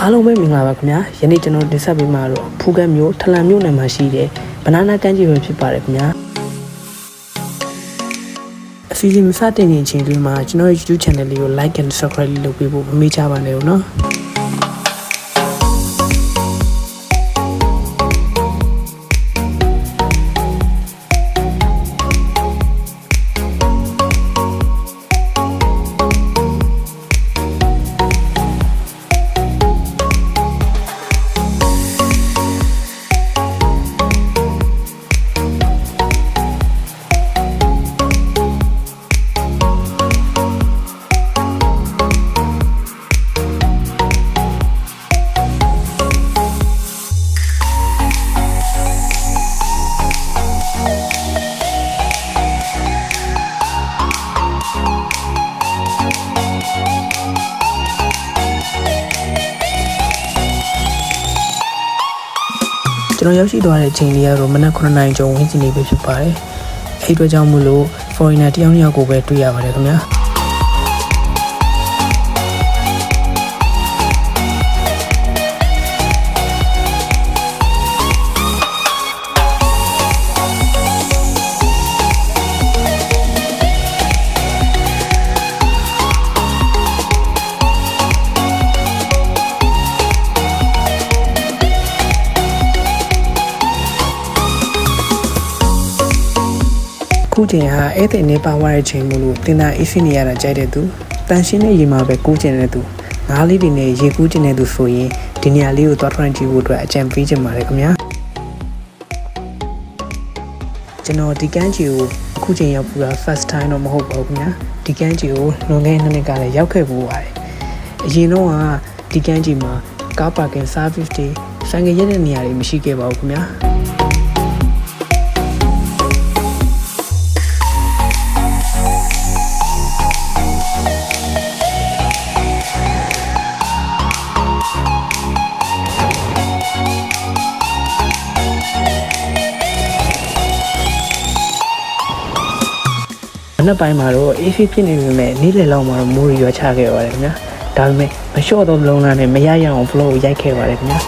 အားလုံးပဲမင်္ဂလာပါခင်ဗျာယနေ့ကျွန်တော်တင်ဆက်ပေးမှာတော့ဖူးကတ်မျိုးထလန်မျိုးနယ်မှာရှိတဲ့ဘနာနာကမ်းခြေပဲဖြစ်ပါတယ်ခင်ဗျာအစီအစဉ်မစတင်ခင်အချိန်လေးမှာကျွန်တော်ရဲ့ YouTube channel လေးကို like and subscribe လုပ်ပေးဖို့မမေ့ကြပါနဲ့ဦးနော်ကျွန်တော်ရောက်ရှိသွားတဲ့အချိန်လေးကတော့မနက်9:00 နာရီကျော်ဝန်းကျင်လေးပဲဖြစ်ပါတယ်။အဲ့အတွက်ကြောင့်မို့လို့ foreigner တယောက်နှစ်ယောက်ကိုပဲတွေ့ရပါတယ်ခင်ဗျာ။ခုချိန်ဟာအဲ့တဲ့နေပါဝါရဲ့ချိန်မို့လို့တင်တာအေးစင်းနေရတာကြိုက်တဲ့သူတန်ရှင်းတဲ့ရေမှာပဲကူးကျင်တဲ့သူငါးလေးတွေနဲ့ရေကူးကျင်တဲ့သူဆိုရင်ဒီနေရာလေးကိုသွားထွန်းကြည့်ဖို့အတွက်အကြံပေးချင်ပါတယ်ခင်ဗျာကျွန်တော်ဒီကမ်းခြေကိုအခုချိန်ရောက်ပြီးတာ first time တော့မဟုတ်ပါဘူးခင်ဗျာဒီကမ်းခြေကိုလွန်ခဲ့တဲ့နှစ်ကလည်းရောက်ခဲ့ဖို့ပါတယ်အရင်တော့ကဒီကမ်းခြေမှာကားပါကင် service တွေဆိုင်ကရက်တဲ့နေရာတွေမရှိခဲ့ပါဘူးခင်ဗျာမနက်ပိုင်းမှာတော့ AC ဖြစ်နေပေမဲ့နေ့လယ်လောက်မှာတော့မိုးရွာချခဲ့ပါတယ်ခင်ဗျာဒါပေမဲ့မလျှော့တော့လုံးလားနဲ့မရရအောင် flow ကိုရိုက်ခဲ့ပါတယ်ခင်ဗျာ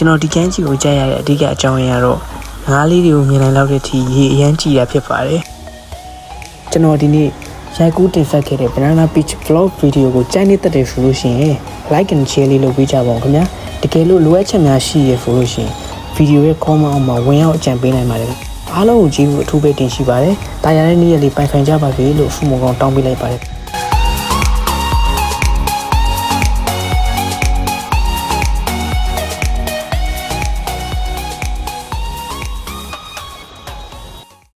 ကျွန်တော်ဒီကမ်းခြေကိုကြားရတဲ့အဓိကအကြောင်းအရာတော့ငါးလေးတွေကိုမြင်နိုင်လောက်တဲ့အထိရေအရမ်းကြည်တာဖြစ်ပါတယ်ကျွန်တော်ဒီနေ့ရိုက်ကူးတင်ဆက်ခဲ့တဲ့ Banana Beach Vlog video ကိုကြိုက်နေတတ်တယ်ဆိုလို့ရှိရင် like and share လေးလုပ်ပေးကြပါဦးခင်ဗျာတကယ်လို့လိုအပ်ချက်များရှိရဆိုလို့ရှိရင် video ရဲ့ comment အောက်မှာဝင်ရောက်အကြံပေးနိုင်ပါတယ်အားလုံးကိုကြည့်ဖို့အထူးပဲတင်ရှိပါတယ်တာယာတဲ့နေ့ရက်လေးပိုင်ဆိုင်ကြပါစေလို့ဆုမွန်ကောင်းတောင်းပေးလိုက်ပါတယ်